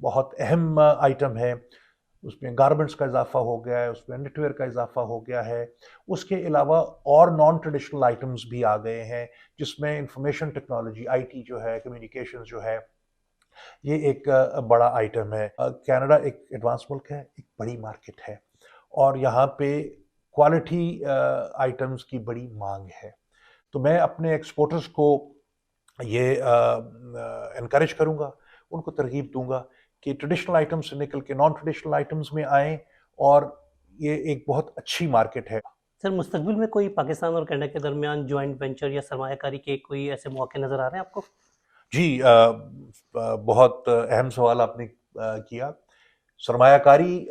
بہت اہم آئٹم ہے. اس میں گارمنٹس کا اضافہ ہو گیا ہے, اس میں نیٹ ویئر کا اضافہ ہو گیا ہے. اس کے علاوہ اور نان ٹریڈیشنل آئٹمس بھی آ گئے ہیں جس میں انفارمیشن ٹیکنالوجی, آئی ٹی جو ہے, کمیونیکیشن جو ہے, یہ ایک بڑا آئٹم ہے. کینیڈا ایک ایڈوانس ملک ہے, ایک بڑی مارکیٹ ہے, اور یہاں پہ کوالٹی آئٹمس کی بڑی مانگ ہے. تو میں اپنے ایکسپورٹرز کو یہ انکریج کروں گا, ان کو ترغیب دوں گا کہ ٹریڈیشنل آئٹم سے نکل کے نان ٹریڈیشنل آئٹمس میں آئیں, اور یہ ایک بہت اچھی مارکیٹ ہے. سر مستقبل میں کوئی پاکستان اور کینیڈا کے درمیان جوائنٹ وینچر یا سرمایہ کاری کے کوئی ایسے مواقع نظر آ رہے ہیں آپ کو؟ جی, بہت اہم سوال آپ نے کیا. سرمایہ کاری,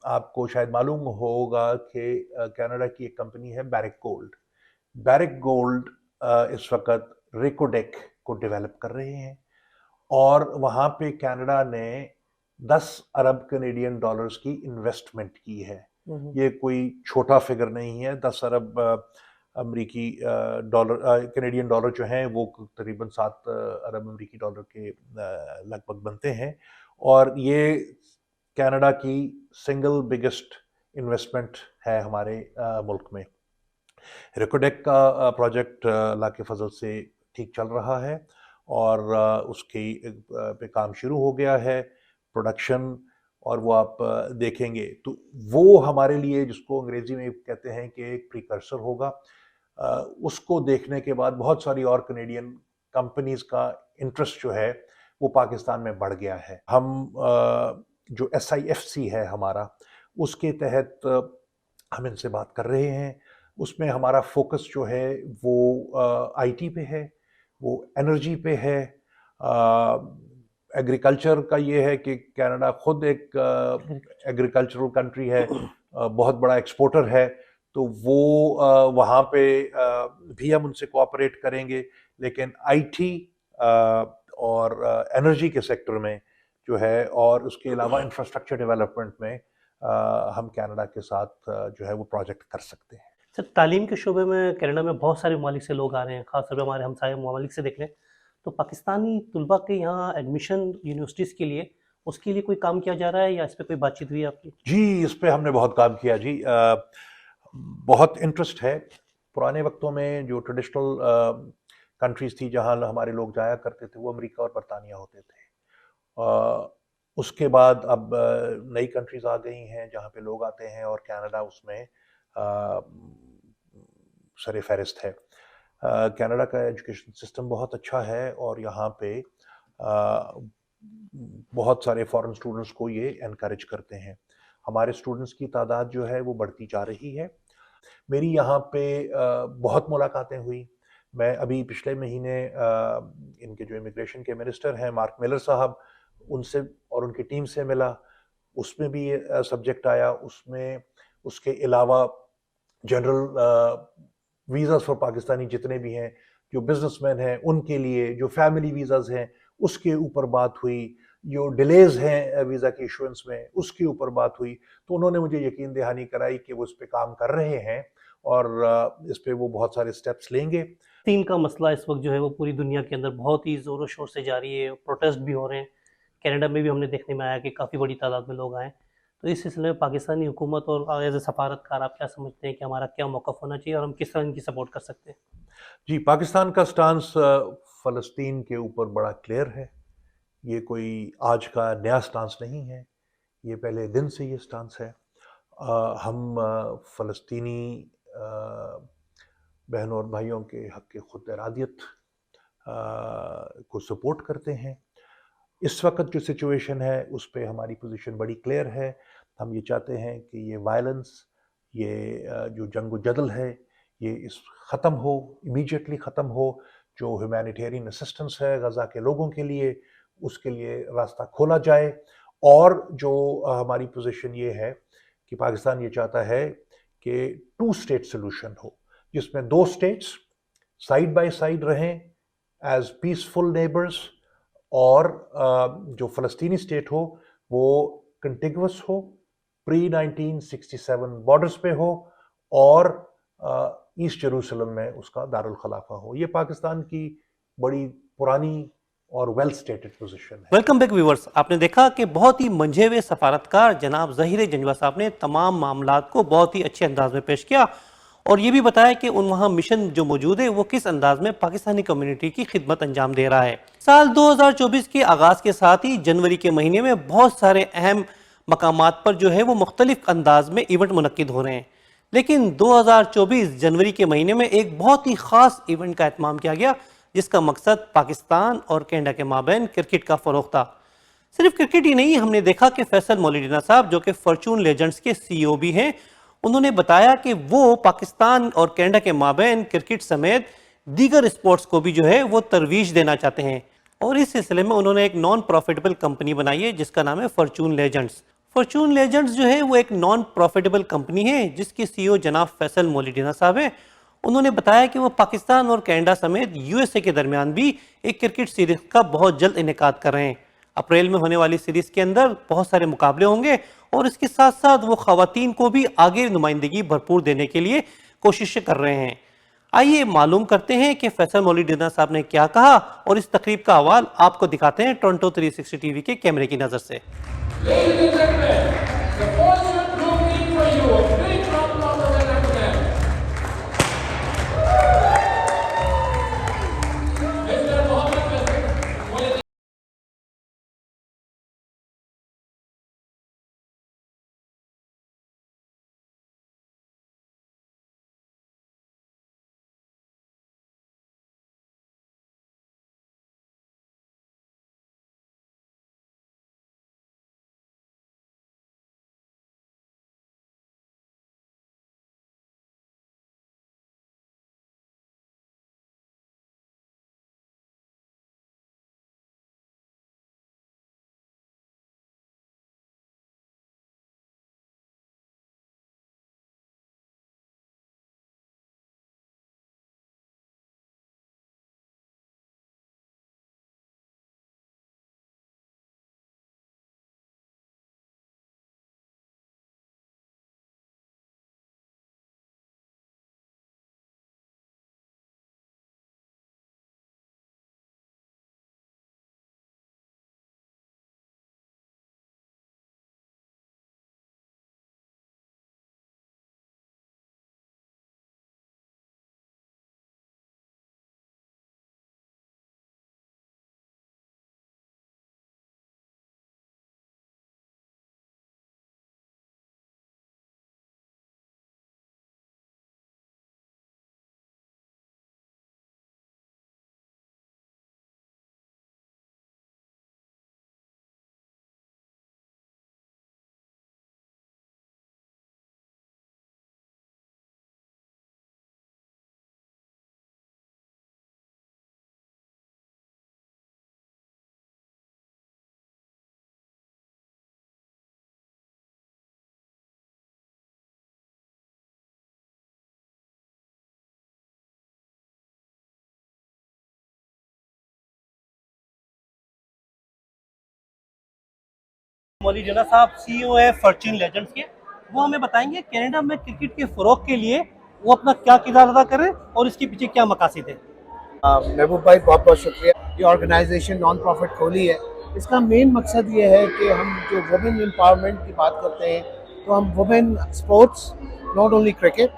آپ کو شاید معلوم ہوگا کہ کینیڈا کی ایک کمپنی ہے بیرک گولڈ. بیرک گولڈ اس وقت ریکوڈیک کو ڈیولپ کر رہے ہیں, اور وہاں پہ کینیڈا نے 10 ارب کینیڈین ڈالرز کی انویسٹمنٹ کی ہے. یہ کوئی چھوٹا فگر نہیں ہے. 10 ارب امریکی ڈالر, کینیڈین ڈالر جو ہیں وہ تقریباً 7 ارب امریکی ڈالر کے لگ بھگ بنتے ہیں, اور یہ کینیڈا کی سنگل بگیسٹ انویسٹمنٹ ہے ہمارے ملک میں. ریکوڈیک کا پروجیکٹ اللہ کے فضل سے ٹھیک چل رہا ہے, اور اس کی پہ کام شروع ہو گیا ہے, پروڈکشن, اور وہ آپ دیکھیں گے تو وہ ہمارے لیے, جس کو انگریزی میں کہتے ہیں کہ ایک پریکرسر ہوگا. اس کو دیکھنے کے بعد بہت ساری اور کینیڈین کمپنیز کا انٹرسٹ جو ہے وہ پاکستان میں بڑھ گیا ہے. ہم جو SIFC ہے ہمارا, اس کے تحت ہم ان سے بات کر رہے ہیں. اس میں ہمارا فوکس جو ہے وہ آئی ٹی پہ ہے, وہ انرجی پہ ہے. ایگریکلچر کا یہ ہے کہ کینیڈا خود ایک ایگریکلچرل کنٹری ہے, بہت بڑا ایکسپورٹر ہے, تو وہ وہاں پہ بھی ہم ان سے کوآپریٹ کریں گے. لیکن آئی ٹی اور انرجی کے سیکٹر میں جو ہے, اور اس کے علاوہ انفراسٹرکچر ڈیولپمنٹ میں ہم کینیڈا کے ساتھ جو ہے وہ پروجیکٹ کر سکتے ہیں. سر تعلیم کے شعبے میں کینیڈا میں بہت سارے ممالک سے لوگ آ رہے ہیں, خاص طور پہ ہمارے ہمسائے ممالک سے دیکھ لیں تو پاکستانی طلباء کے یہاں ایڈمیشن یونیورسٹیز کے لیے, اس کے لیے کوئی کام کیا جا رہا ہے یا اس پہ کوئی بات چیت ہوئی ہے آپ کی؟ جی, اس پہ ہم نے بہت کام کیا جی. بہت انٹرسٹ ہے. پرانے وقتوں میں جو ٹریڈیشنل کنٹریز تھی جہاں ہمارے لوگ جایا کرتے تھے وہ امریکہ اور برطانیہ ہوتے تھے. اس کے بعد اب نئی کنٹریز آ گئی ہیں جہاں پہ لوگ آتے ہیں, اور کینیڈا اس میں سر فہرست ہے. کینیڈا کا ایجوکیشن سسٹم بہت اچھا ہے, اور یہاں پہ بہت سارے فارن اسٹوڈنٹس کو یہ انکریج کرتے ہیں. ہمارے اسٹوڈنٹس کی تعداد جو ہے وہ بڑھتی جا رہی ہے. میری یہاں پہ بہت ملاقاتیں ہوئی. میں ابھی پچھلے مہینے ان کے جو امیگریشن کے منسٹر ہیں مارک ملر صاحب, ان سے اور ان کی ٹیم سے ملا. اس میں بھی یہ سبجیکٹ آیا. اس میں اس کے علاوہ جنرل ویزاز فار پاکستانی جتنے بھی ہیں, جو بزنس مین ہیں ان کے لیے, جو فیملی ویزاز ہیں اس کے اوپر بات ہوئی, جو ڈیلیز ہیں ویزا کی ایشوئنس میں اس کے اوپر بات ہوئی. تو انہوں نے مجھے یقین دہانی کرائی کہ وہ اس پہ کام کر رہے ہیں, اور اس پہ وہ بہت سارے سٹیپس لیں گے. فلسطین کا مسئلہ اس وقت جو ہے وہ پوری دنیا کے اندر بہت ہی زور و شور سے جاری ہے, پروٹیسٹ بھی ہو رہے ہیں. کینیڈا میں بھی ہم نے دیکھنے میں آیا کہ کافی بڑی تعداد میں لوگ آئے. تو اس سلسلے میں پاکستانی حکومت اور ایز اے سفارتکار آپ کیا سمجھتے ہیں کہ ہمارا کیا موقف ہونا چاہیے اور ہم کس طرح ان کی سپورٹ کر سکتے ہیں؟ جی, پاکستان کا سٹانس فلسطین کے اوپر بڑا کلیئر ہے. یہ کوئی آج کا نیا سٹانس نہیں ہے, یہ پہلے دن سے یہ سٹانس ہے. ہم فلسطینی بہنوں اور بھائیوں کے حق کے خود ارادیت کو سپورٹ کرتے ہیں. اس وقت جو سچویشن ہے اس پہ ہماری پوزیشن بڑی کلیئر ہے. ہم یہ چاہتے ہیں کہ یہ وائلنس, یہ جو جنگ و جدل ہے, یہ اس ختم ہو, امیجیٹلی ختم ہو. جو ہیومینیٹیرین اسسٹنس ہے غزہ کے لوگوں کے لیے, اس کے لیے راستہ کھولا جائے. اور جو ہماری پوزیشن یہ ہے کہ پاکستان یہ چاہتا ہے کہ 2 اسٹیٹ سولوشن ہو, جس میں 2 اسٹیٹس سائیڈ بائی سائیڈ رہیں ایز پیسفل نیبرز, اور جو فلسطینی اسٹیٹ ہو وہ کنٹیگوس ہو, پری 1967 بارڈرز پہ ہو, اور ایسٹ جیروسلم میں اس کا دارالخلافہ ہو. یہ پاکستان کی بڑی پرانی اور ویل اسٹیٹڈ پوزیشن ہے. Welcome back viewers. آپ نے دیکھا کہ بہت ہی منجھے ہوئے سفارتکار جناب ظہیر جنجوہ صاحب نے تمام معاملات کو بہت ہی اچھے انداز میں پیش کیا اور یہ بھی بتایا کہ ان وہاں مشن جو موجود ہے وہ کس انداز میں پاکستانی کمیونٹی کی خدمت انجام دے رہا ہے. سال 2024 کے آغاز کے ساتھ ہی جنوری کے مہینے میں بہت سارے اہم مقامات پر جو ہے وہ مختلف انداز میں ایونٹ منعقد ہو رہے ہیں، لیکن 2024 جنوری کے مہینے میں ایک بہت ہی خاص ایونٹ کا اہتمام کیا گیا جس کا مقصد پاکستان اور کینیڈا کے مابین کرکٹ کا فروغ تھا. صرف کرکٹ ہی نہیں، ہم نے دیکھا کہ فیصل مولیڈینا صاحب جو کہ فارچون لیجنڈز کے سی او بھی ہیں، انہوں نے بتایا کہ وہ پاکستان اور کینیڈا کے مابین کرکٹ سمیت دیگر اسپورٹس کو بھی جو ہے وہ ترویج دینا چاہتے ہیں، اور اس سلسلے میں انہوں نے ایک نان پروفیٹیبل کمپنی بنائی ہے جس کا نام ہے فارچون لیجنڈز. فارچون لیجنڈز جو ہے وہ ایک نان پروفیٹیبل کمپنی ہے جس کے سی او جناب فیصل مولیڈینا صاحب ہیں. انہوں نے بتایا کہ وہ پاکستان اور کینیڈا سمیت یو ایس اے کے درمیان بھی ایک کرکٹ سیریز کا بہت جلد انعقاد کر رہے ہیں. اپریل میں ہونے والی سیریز کے اندر بہت سارے مقابلے ہوں گے اور اس کے ساتھ ساتھ وہ خواتین کو بھی آگے نمائندگی بھرپور دینے کے لیے کوششیں کر رہے ہیں. آئیے معلوم کرتے ہیں کہ فیصل مولیڈینا صاحب نے کیا کہا اور اس تقریب کا احوال آپ کو دکھاتے ہیں ٹورنٹو 360 ٹی وی کے کیمرے کی نظر سے. مولیڈینا صاحب سی او ہے فارچون لیجنڈز کے، وہ ہمیں بتائیں گے کینیڈا میں کرکٹ کے فروغ کے لیے وہ اپنا کیا کردار ادا کر رہے ہیں اور اس کے پیچھے کیا مقاصد ہے. محبوب بھائی بہت بہت شکریہ. یہ آرگنائزیشن نان پروفٹ کھولی ہے. اس کا مین مقصد یہ ہے کہ ہم جو وومن امپاورمنٹ کی بات کرتے ہیں تو ہم women sports not only cricket,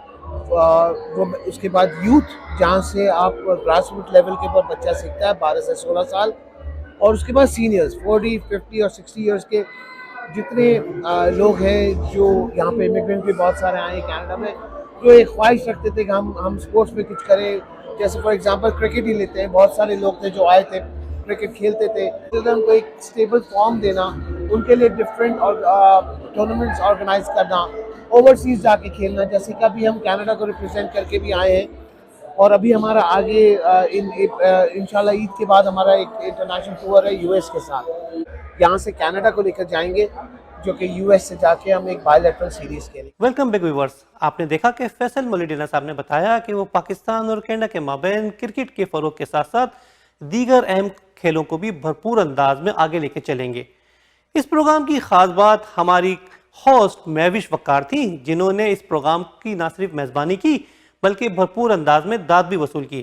اس کے بعد یوتھ جہاں سے آپ گراس روٹ لیول کے اوپر بچہ سیکھتا ہے 12 سے 16 سال، اور اس کے بعد سینئرز 40، 50 اور 60 ایئرس کے جتنے لوگ ہیں جو یہاں پہ امیگرینٹ بھی بہت سارے آئے ہیں کینیڈا میں، جو ایک خواہش رکھتے تھے کہ ہم اسپورٹس میں کچھ کریں. جیسے فار ایگزامپل کرکٹ ہی لیتے ہیں، بہت سارے لوگ تھے جو آئے تھے کرکٹ کھیلتے تھے، ان کو ایک اسٹیبل فارم دینا، ان کے لیے ڈفرینٹ ٹورنامنٹس آرگنائز کرنا، اوورسیز جا کے کھیلنا. جیسے کہ ابھی ہم کینیڈا کو ریپرزینٹ کر کے بھی آئے ہیں، اور ابھی ہمارا آگے انشاءاللہ عید کے بعد ہمارا ایک انٹرنیشنل ٹور ہے یو ایس کے ساتھ. یہاں سے کینیڈا کو لے کر جائیں گے جو کہ یو ایس سے جا کے ہم ایک بائی لیٹرل سیریز کھیلیں. Welcome back viewers. آپ نے دیکھا کہ فیصل مولیڈینا صاحب نے بتایا کہ وہ پاکستان اور کینیڈا کے مابین کرکٹ کے فروغ کے ساتھ ساتھ دیگر اہم کھیلوں کو بھی بھرپور انداز میں آگے لے کے چلیں گے. اس پروگرام کی خاص بات ہماری ہوسٹ مہوش وقار تھی، جنہوں نے اس پروگرام کی نہ صرف میزبانی کی بلکہ بھرپور انداز میں داد بھی وصول کی.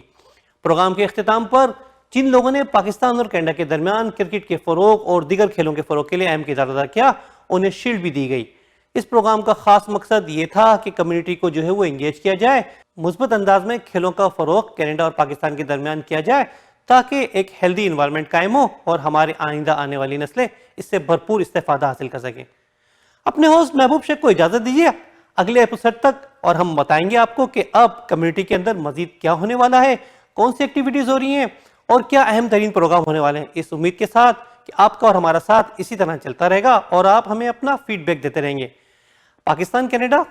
پروگرام کے اختتام پر جن لوگوں نے پاکستان اور کینیڈا کے درمیان کرکٹ کے فروغ اور دیگر کھیلوں کے فروغ کے لیے اہم کردار ادا کیا، انہیں شیلڈ بھی دی گئی۔ اس پروگرام کا خاص مقصد یہ تھا کہ کمیونٹی کو جو ہے وہ انگیج کیا جائے، مثبت انداز میں کھیلوں کا فروغ کینیڈا اور پاکستان کے درمیان کیا جائے تاکہ ایک ہیلدی انوائرمنٹ قائم ہو اور ہمارے آئندہ آنے والی نسلیں اس سے بھرپور استفادہ حاصل کر سکیں۔ اپنے ہوسٹ محبوب شیخ کو اجازت دیجیے اگلے ایپیسوڈ تک، اور ہم بتائیں گے آپ کو کہ اب کمیونٹی کے اندر مزید کیا ہونے والا ہے، کون سی ایکٹیویٹیز ہو رہی ہیں اور کیا اہم ترین پروگرام ہونے والے ہیں، اس امید کے ساتھ کہ آپ کا اور ہمارا ساتھ اسی طرح چلتا رہے گا اور آپ ہمیں اپنا فیڈ بیک دیتے رہیں گے۔ پاکستان کینیڈا